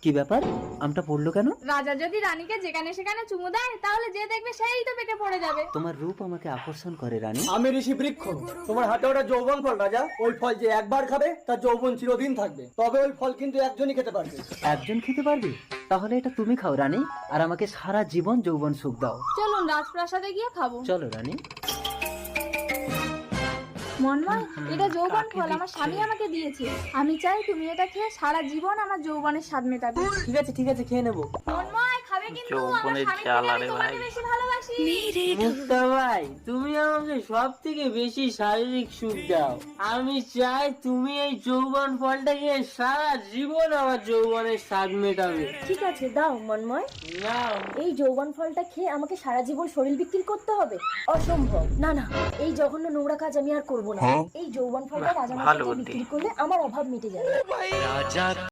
কি ব্যাপার? আমটা পড়লো কেন? রাজা যদি রানীকে যেখানে সেখানে চুমু দেয় তাহলে যে দেখবে সেই তো পেটে পড়ে যাবে। তোমার রূপ আমাকে আকর্ষণ করে রানী। আমি ঋষি বৃক্ষ, তোমার হাতে ওটা যৌবন ফল রাজা। ওই ফল যে একবার খাবে তার যৌবন চিরদিন থাকবে, তবে ওই ফল কিন্তু একজনই খেতে পারবে। একজন খেতে পারবে? তাহলে এটা তুমি খাও রানী, আর আমাকে সারা জীবন যৌবন সুখ দাও। চলুন রাজপ্রাসাদে গিয়ে খাবো। চলো রানী। মনময়, এটা যৌবন ফল আমার স্বামী আমাকে দিয়েছে। আমি চাই তুমি এটা খেয়ে সারা জীবন আমার যৌবনের স্বাদ মেটাবে। ঠিক আছে খেয়ে নেবো। মনময় খাবে কিন্তু, আমার যৌবনের স্বামীর থেকে জ্বালা আমি রে তোমাকে ভাই। বেশি ভালোবাসি। মুক্তা ভাই, তুমি আমাকে সব থেকে বেশি শারীরিক সুখ দাও। আমি চাই তুমি এই যৌবন ফলটা খেয়ে সারা জীবন আমার যৌবনের স্বাদ মেটাবে। ঠিক আছে দাও মন্ময়। নাও। এই যৌবন ফলটা খেয়ে আমাকে সারা জীবন শরীর বিক্রি করতে হবে? অসম্ভব। না না, এই জঘন্য নোংরা কাজ আমি আর করব না। এই যৌবন ফলটা রাজা ভালো মশাইকে বুদ্ধি। বিক্রি করলে আমার অভাব মিটে যাবে।